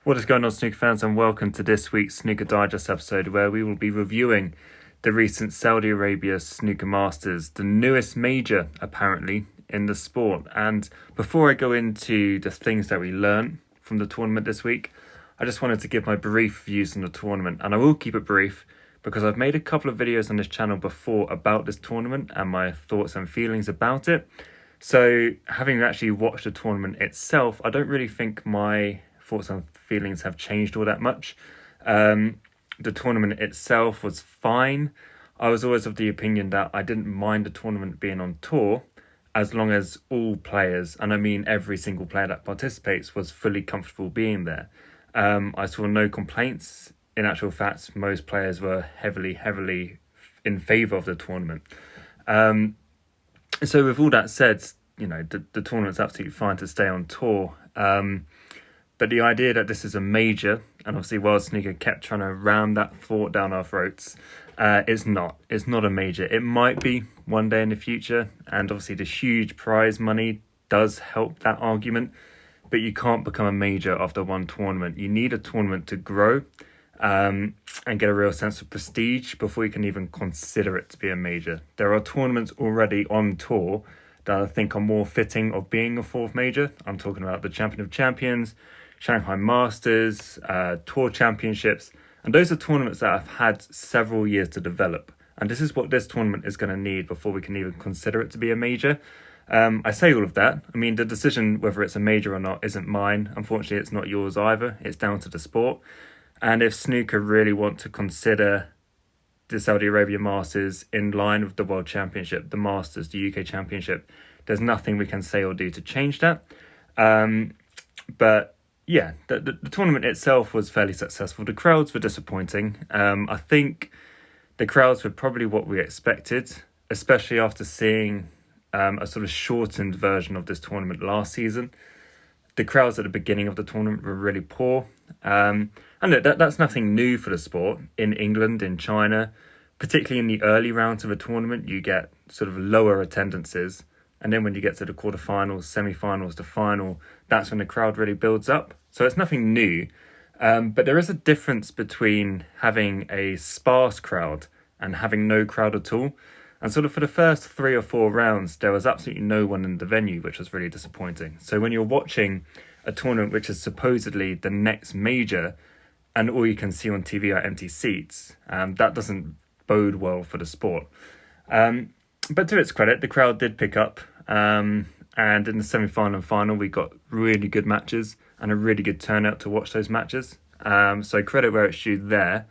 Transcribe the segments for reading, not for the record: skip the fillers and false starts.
What is going on, snooker fans, and welcome to this week's Snooker Digest episode, where we will be reviewing the recent Saudi Arabia Snooker Masters, the newest major, apparently, in the sport. And before I go into the things that we learned from the tournament this week, I just wanted to give my brief views on the tournament, and I will keep it brief because I've made a couple of videos on this channel before about this tournament and my thoughts and feelings about it. So having actually watched the tournament itself, I don't really think my thoughts and feelings have changed all that much. The tournament itself was fine. I was always of the opinion that I didn't mind the tournament being on tour as long as all players, and I mean every single player that participates, was fully comfortable being there. I saw no complaints. In actual fact, most players were heavily in favour of the tournament. So with all that said, you know, the tournament's absolutely fine to stay on tour. But the idea that this is a major, and obviously World Snooker kept trying to ram that thought down our throats, it's not. It's not a major. It might be one day in the future, and obviously the huge prize money does help that argument, but you can't become a major after one tournament. You need a tournament to grow and get a real sense of prestige before you can even consider it to be a major. There are tournaments already on tour that I think are more fitting of being a fourth major. I'm talking about the Champion of Champions, Shanghai Masters, Tour Championships, and those are tournaments that have had several years to develop. And this is what this tournament is going to need before we can even consider it to be a major. I say all of that. I mean, the decision whether it's a major or not isn't mine. Unfortunately, it's not yours either. It's down to the sport. And if snooker really want to consider the Saudi Arabia Masters in line with the World Championship, the Masters, the UK Championship, there's nothing we can say or do to change that. But yeah, the tournament itself was fairly successful. The crowds were disappointing. I think the crowds were probably what we expected, especially after seeing a sort of shortened version of this tournament last season. The crowds at the beginning of the tournament were really poor. And look, that's nothing new for the sport. In England, in China, particularly in the early rounds of a tournament, you get sort of lower attendances. And then when you get to the quarterfinals, semi-finals, the final, that's when the crowd really builds up. So it's nothing new. But there is a difference between having a sparse crowd and having no crowd at all. And sort of for the first 3 or 4 rounds, there was absolutely no one in the venue, which was really disappointing. So when you're watching a tournament which is supposedly the next major, and all you can see on TV are empty seats, that doesn't bode well for the sport. But to its credit, the crowd did pick up. And in the semi-final and final, we got really good matches and a really good turnout to watch those matches. So credit where it's due there.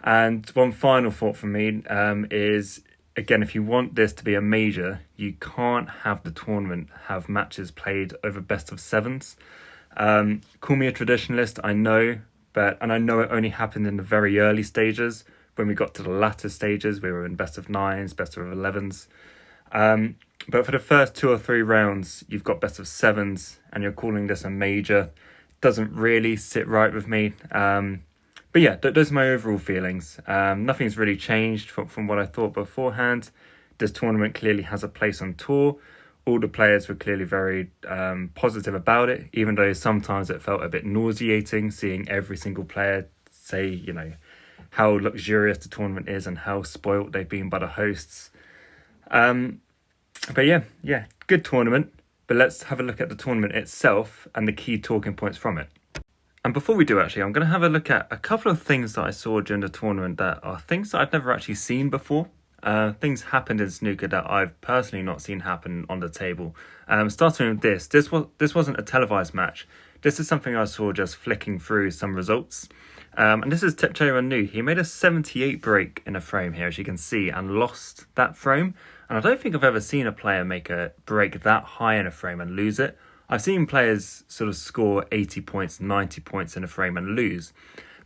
And one final thought from me is, again, if you want this to be a major, you can't have the tournament have matches played over best of sevens. Call me a traditionalist, I know, and I know it only happened in the very early stages. When we got to the latter stages, we were in best of nines, best of 11s. But for the first 2 or 3 rounds, you've got best of sevens, and you're calling this a major. Doesn't really sit right with me. But yeah, those are my overall feelings. Nothing's really changed from what I thought beforehand. This tournament clearly has a place on tour. All the players were clearly very positive about it, even though sometimes it felt a bit nauseating seeing every single player say, you know, how luxurious the tournament is and how spoilt they've been by the hosts. But yeah, good tournament. But let's have a look at the tournament itself and the key talking points from it. And before we do, actually, I'm going to have a look at a couple of things that I saw during the tournament that are things that I've never actually seen before. Things happened in snooker that I've personally not seen happen on the table. Starting with this wasn't a televised match. This is something I saw just flicking through some results. And this is Tepcheo Anu. He made a 78 break in a frame here, as you can see, and lost that frame. And I don't think I've ever seen a player make a break that high in a frame and lose it. I've seen players sort of score 80 points, 90 points in a frame and lose.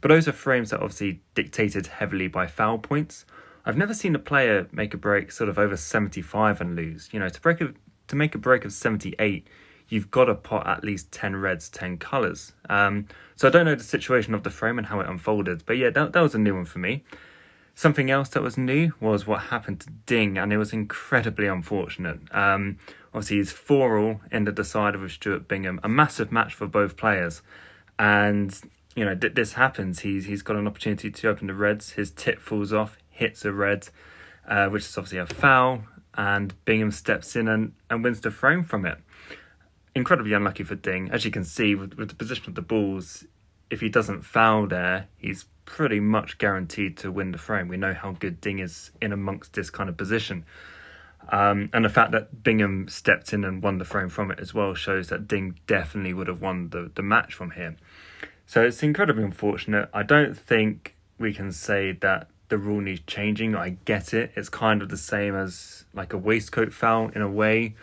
But those are frames that are obviously dictated heavily by foul points. I've never seen a player make a break sort of over 75 and lose. You know, to make a break of 78, you've got to pot at least 10 reds, 10 colours. So I don't know the situation of the frame and how it unfolded. But yeah, that was a new one for me. Something else that was new was what happened to Ding, and it was incredibly unfortunate. Obviously, he's 4-all in the decider with Stuart Bingham, a massive match for both players. And, this happens. He's got an opportunity to open the reds. His tip falls off, hits a red, which is obviously a foul. And Bingham steps in and wins the frame from it. Incredibly unlucky for Ding. As you can see, with the position of the balls, if he doesn't foul there, he's pretty much guaranteed to win the frame. We know how good Ding is in amongst this kind of position. And the fact that Bingham stepped in and won the frame from it as well shows that Ding definitely would have won the match from here. So it's incredibly unfortunate. I don't think we can say that the rule needs changing. I get it. It's kind of the same as like a waistcoat foul in a way.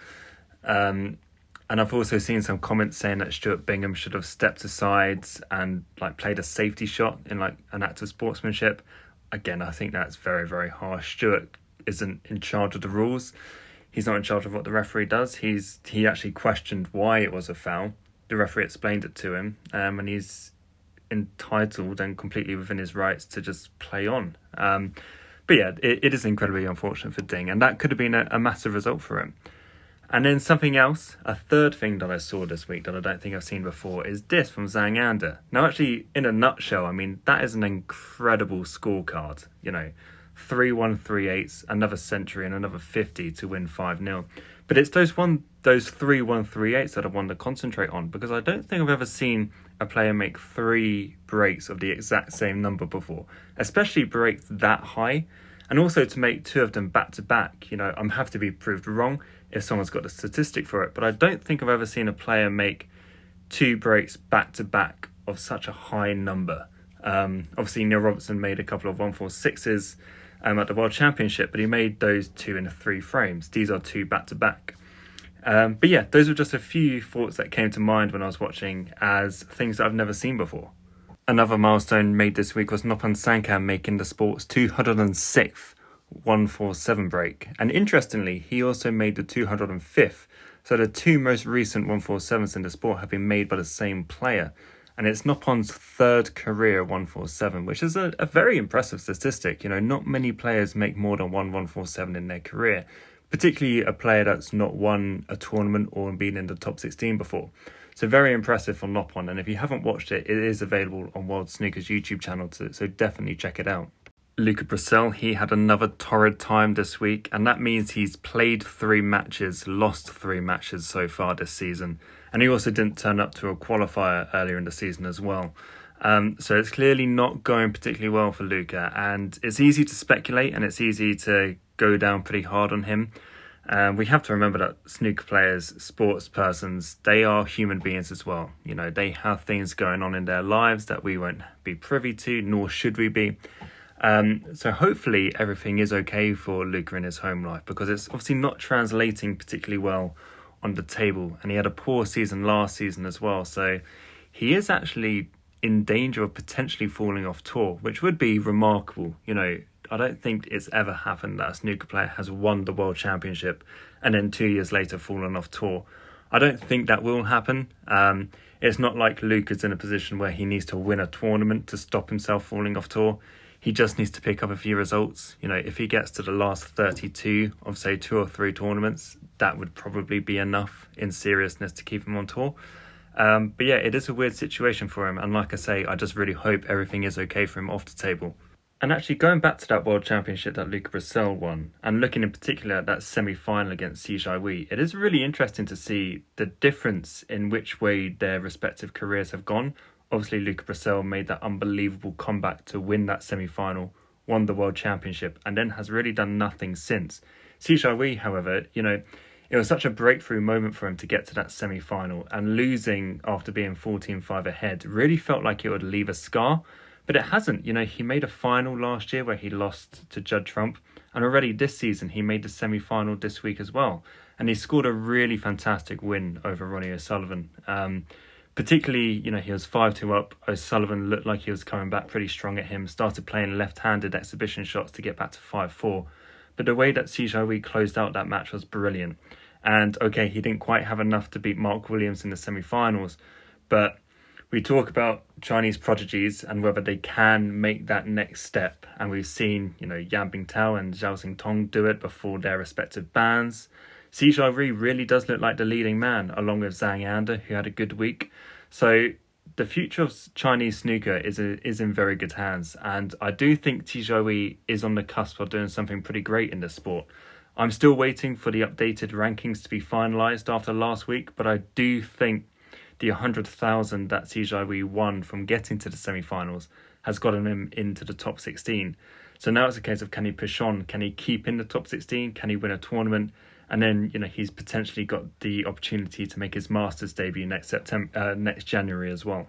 And I've also seen some comments saying that Stuart Bingham should have stepped aside and like played a safety shot in like an act of sportsmanship. Again, I think that's very, very harsh. Stuart isn't in charge of the rules. He's not in charge of what the referee does. He actually questioned why it was a foul. The referee explained it to him, and he's entitled and completely within his rights to just play on. But yeah, it is incredibly unfortunate for Ding, and that could have been a massive result for him. And then something else, a third thing that I saw this week that I don't think I've seen before is this from Zhang Anda. Now, actually, in a nutshell, I mean, that is an incredible scorecard. 3-1, 3-8, another century and another 50 to win 5-0. But it's those 3-1, 3-8 that I want to concentrate on, because I don't think I've ever seen a player make 3 breaks of the exact same number before, especially breaks that high. And also to make 2 of them back-to-back, I'm have to be proved wrong if someone's got a statistic for it. But I don't think I've ever seen a player make 2 breaks back-to-back of such a high number. Obviously, Neil Robertson made a couple of 1-4-6s at the World Championship, but he made those 2 in 3 frames. These are 2 back-to-back. But yeah, those were just a few thoughts that came to mind when I was watching as things that I've never seen before. Another milestone made this week was Noppon Saengkhaem making the sport's 206th 1-4-7 break. And interestingly, he also made the 205th. So the 2 most recent 1-4-7s in the sport have been made by the same player. And it's Noppon's 3rd career 1-4-7, which is a very impressive statistic. Not many players make more than 1-4-7 in their career, particularly a player that's not won a tournament or been in the top 16 before. So very impressive for Noppon, and if you haven't watched it, it is available on World Snooker's YouTube channel, so definitely check it out. Luca Brecel, he had another torrid time this week, and that means he's played 3 matches, lost 3 matches so far this season, and he also didn't turn up to a qualifier earlier in the season as well. So it's clearly not going particularly well for Luca, and it's easy to speculate and it's easy to go down pretty hard on him. We have to remember that snooker players, sports persons, they are human beings as well. They have things going on in their lives that we won't be privy to, nor should we be. So hopefully everything is okay for Luca in his home life, because it's obviously not translating particularly well on the table. And he had a poor season last season as well. So he is actually in danger of potentially falling off tour, which would be remarkable. I don't think it's ever happened that a snooker player has won the World Championship and then 2 years later fallen off tour. I don't think that will happen. It's not like Luca's in a position where he needs to win a tournament to stop himself falling off tour. He just needs to pick up a few results. If he gets to the last 32 of, say, 2 or 3 tournaments, that would probably be enough in seriousness to keep him on tour. But yeah, it is a weird situation for him. And like I say, I just really hope everything is okay for him off the table. And actually, going back to that World Championship that Luca Brecel won, and looking in particular at that semi-final against Jiuhui, it is really interesting to see the difference in which way their respective careers have gone. Obviously, Luca Brecel made that unbelievable comeback to win that semi-final, won the World Championship, and then has really done nothing since. Jiuhui, however, it was such a breakthrough moment for him to get to that semi-final, and losing after being 14-5 ahead really felt like it would leave a scar. But it hasn't. He made a final last year where he lost to Judd Trump. And already this season, he made the semi-final this week as well. And he scored a really fantastic win over Ronnie O'Sullivan. Particularly, he was 5-2 up. O'Sullivan looked like he was coming back pretty strong at him. Started playing left-handed exhibition shots to get back to 5-4. But the way that Jiuhui closed out that match was brilliant. And, okay, he didn't quite have enough to beat Mark Williams in the semi-finals. But we talk about Chinese prodigies and whether they can make that next step. And we've seen, Yan Bingtao and Zhao Xingtong do it before their respective bans. Jiuhui really does look like the leading man, along with Zhang Anda, who had a good week. So the future of Chinese snooker is in very good hands, and I do think Jiuhui is on the cusp of doing something pretty great in this sport. I'm still waiting for the updated rankings to be finalised after last week, but I do think the 100,000 that Jiuhui won from getting to the semi-finals has gotten him into the top 16. So now it's a case of, can he push on? Can he keep in the top 16? Can he win a tournament? And then, he's potentially got the opportunity to make his Masters debut next January as well.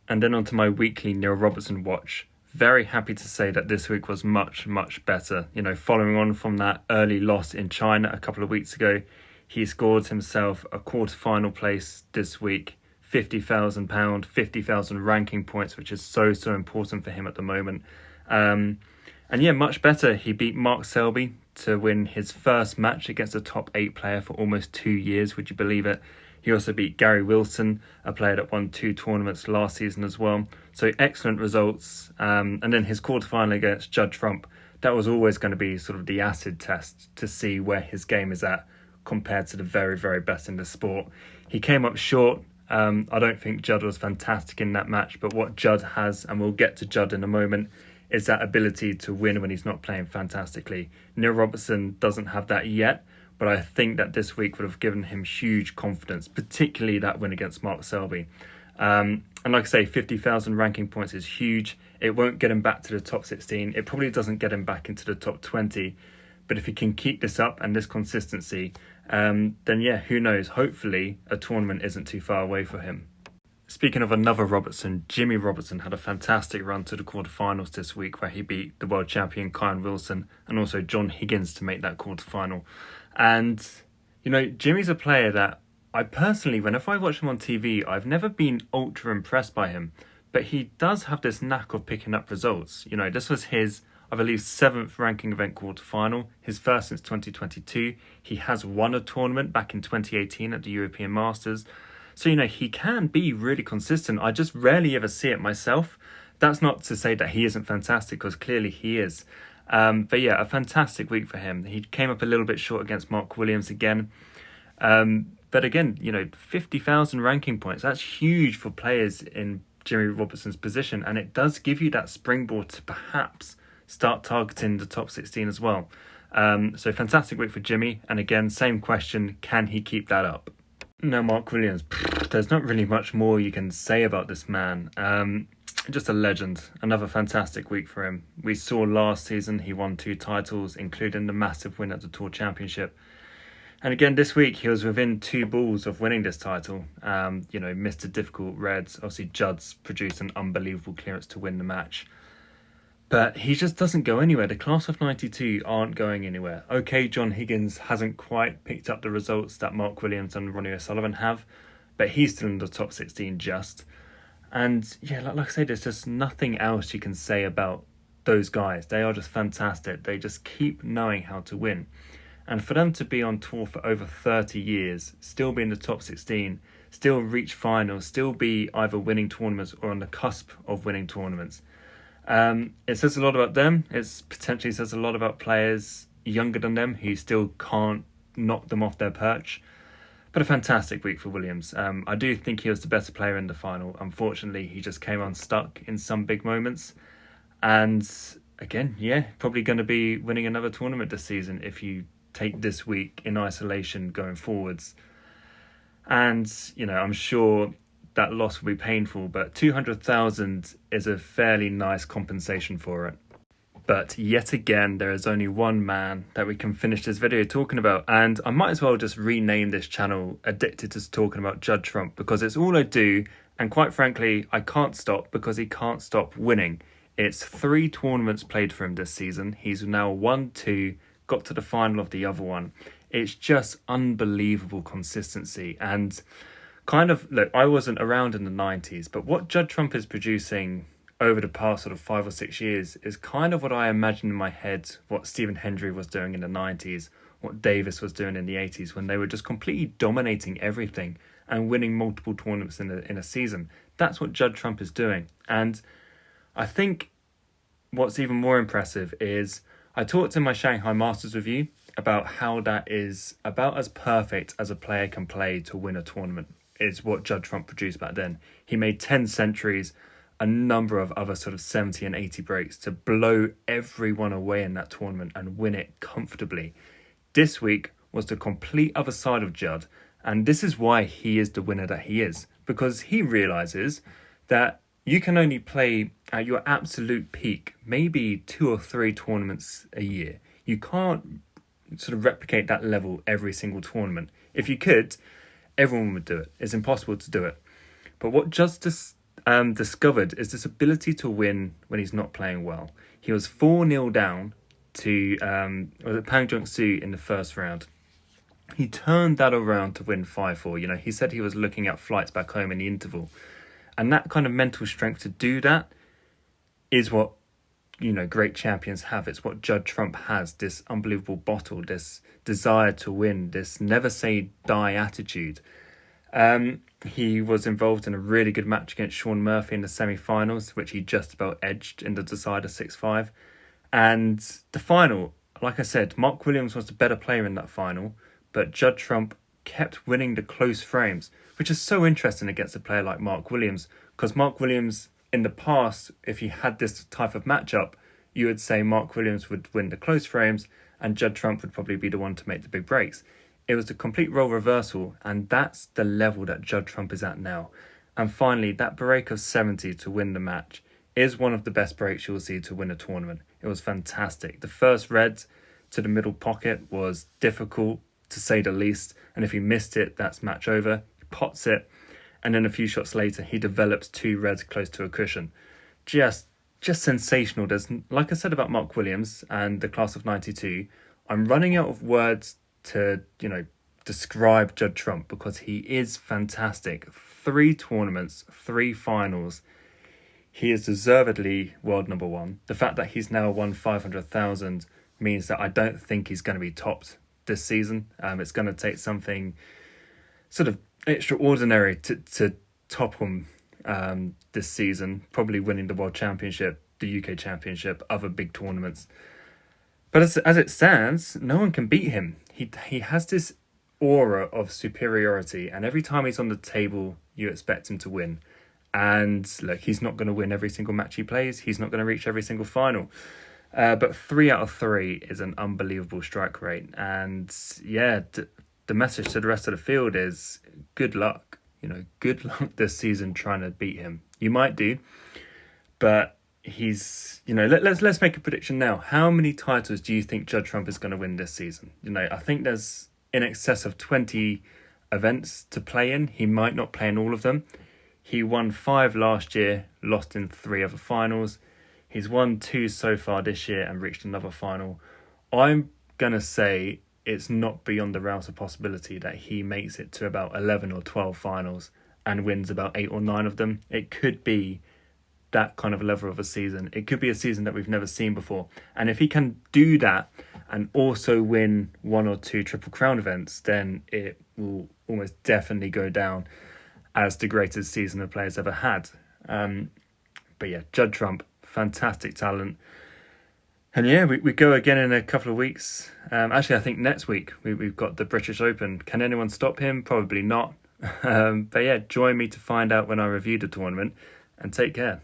And then onto my weekly Neil Robertson watch. Very happy to say that this week was much, much better. Following on from that early loss in China a couple of weeks ago, he scored himself a quarter-final place this week. £50,000, 50,000 ranking points, which is so important for him at the moment. And yeah, much better. He beat Mark Selby to win his first match against a top 8 player for almost 2 years. Would you believe it? He also beat Gary Wilson, a player that won 2 tournaments last season as well. So excellent results. And then his quarterfinal against Judd Trump, that was always going to be sort of the acid test to see where his game is at compared to the very, very best in the sport. He came up short. I don't think Judd was fantastic in that match, but what Judd has, and we'll get to Judd in a moment, is that ability to win when he's not playing fantastically. Neil Robertson doesn't have that yet, but I think that this week would have given him huge confidence, particularly that win against Mark Selby. And like I say, 50,000 ranking points is huge. It won't get him back to the top 16. It probably doesn't get him back into the top 20. But if he can keep this up and this consistency, then yeah, who knows? Hopefully a tournament isn't too far away for him. Speaking of another Robertson, Jimmy Robertson had a fantastic run to the quarterfinals this week where he beat the world champion Kyan Wilson and also John Higgins to make that quarterfinal. And, Jimmy's a player that I personally, whenever I watch him on TV, I've never been ultra impressed by him. But he does have this knack of picking up results. This was his, I believe, 7th ranking event quarterfinal, his first since 2022. He has won a tournament back in 2018 at the European Masters. So, he can be really consistent. I just rarely ever see it myself. That's not to say that he isn't fantastic, because clearly he is. But yeah, a fantastic week for him. He came up a little bit short against Mark Williams again. But again, 50,000 ranking points, that's huge for players in Jimmy Robertson's position. And it does give you that springboard to perhaps start targeting the top 16 as well. So fantastic week for Jimmy. And again, same question, can he keep that up? No, Mark Williams, there's not really much more you can say about this man. Just a legend. Another fantastic week for him. We saw last season he won 2 titles, including the massive win at the Tour Championship. And again, this week he was within 2 balls of winning this title. Missed a difficult reds. Obviously, Judd's produced an unbelievable clearance to win the match. But he just doesn't go anywhere. The class of 92 aren't going anywhere. Okay, John Higgins hasn't quite picked up the results that Mark Williams and Ronnie O'Sullivan have, but he's still in the top 16 just. And yeah, like I said, there's just nothing else you can say about those guys. They are just fantastic. They just keep knowing how to win. And for them to be on tour for over 30 years, still be in the top 16, still reach finals, still be either winning tournaments or on the cusp of winning tournaments, it says a lot about them. It potentially says a lot about players younger than them who still can't knock them off their perch. But a fantastic week for Williams. I do think he was the better player in the final. Unfortunately, he just came unstuck in some big moments. And again, yeah, probably going to be winning another tournament this season if you take this week in isolation going forwards. And, I'm sure that loss will be painful, but 200,000 is a fairly nice compensation for it. But yet again, there is only one man that we can finish this video talking about, and I might as well just rename this channel Addicted to Talking About Judd Trump, because it's all I do, and quite frankly, I can't stop because he can't stop winning. It's 3 tournaments played for him this season. He's now won 2, got to the final of the other one. It's just unbelievable consistency, and look, I wasn't around in the 90s, but what Judd Trump is producing over the past sort of 5 or 6 years is kind of what I imagine in my head what Stephen Hendry was doing in the 90s, what Davis was doing in the 80s, when they were just completely dominating everything and winning multiple tournaments in a season. That's what Judd Trump is doing. And I think what's even more impressive is I talked in my Shanghai Masters review about how that is about as perfect as a player can play to win a tournament. is what Judd Trump produced back then. He made 10 centuries, a number of other sort of 70 and 80 breaks to blow everyone away in that tournament and win it comfortably. This week was the complete other side of Judd, and this is why he is the winner that he is, because he realises that you can only play at your absolute peak maybe 2 or 3 tournaments a year. You can't sort of replicate that level every single tournament. If you could, everyone would do it. It's impossible to do it. But what Justice discovered is this ability to win when he's not playing well. He was 4-0 down to Pang Jung-soo in the first round. He turned that around to win 5-4. You know, he said he was looking at flights back home in the interval. And that kind of mental strength to do that is what, you know, great champions have. It's what Judd Trump has, this unbelievable bottle, this desire to win, this never say die attitude. He was involved in a really good match against Shaun Murphy in the semi-finals, which he just about edged in the decider 6-5. And the final, like I said, Mark Williams was the better player in that final, but Judd Trump kept winning the close frames, which is so interesting against a player like Mark Williams, because Mark Williams, in the past, if he had this type of matchup, you would say Mark Williams would win the close frames and Judd Trump would probably be the one to make the big breaks. It was a complete role reversal, and that's the level that Judd Trump is at now. And finally, that break of 70 to win the match is one of the best breaks you'll see to win a tournament. It was fantastic. The first red to the middle pocket was difficult, to say the least, and if he missed it, that's match over. He pots it, and then a few shots later, he develops 2 reds close to a cushion. Just sensational. There's, like I said about Mark Williams and the class of 92, I'm running out of words to, you know, describe Judd Trump, because he is fantastic. 3 tournaments, 3 finals. He is deservedly world number 1. The fact that he's now won 500,000 means that I don't think he's going to be topped this season. It's going to take something sort of extraordinary to top him this season, probably winning the World Championship, the UK Championship, other big tournaments. But as it stands, no one can beat him. He has this aura of superiority, and every time he's on the table, you expect him to win. And look, he's not going to win every single match he plays. He's not going to reach every single final. But 3 out of 3 is an unbelievable strike rate. And yeah, the message to the rest of the field is good luck. You know, good luck this season trying to beat him. You might do, but he's, you know, let's make a prediction now. How many titles do you think Judd Trump is going to win this season? You know, I think there's in excess of 20 events to play in. He might not play in all of them. He won 5 last year, lost in 3 other finals. He's won 2 so far this year and reached another final. I'm going to say it's not beyond the realms of possibility that he makes it to about 11 or 12 finals and wins about 8 or 9 of them. It could be that kind of level of a season. It could be a season that we've never seen before. And if he can do that and also win 1 or 2 Triple Crown events, then it will almost definitely go down as the greatest season a player's ever had. But yeah, Judd Trump, fantastic talent. And yeah, we go again in a couple of weeks. Actually, I think next week we've got the British Open. Can anyone stop him? Probably not. But yeah, join me to find out when I review the tournament, and take care.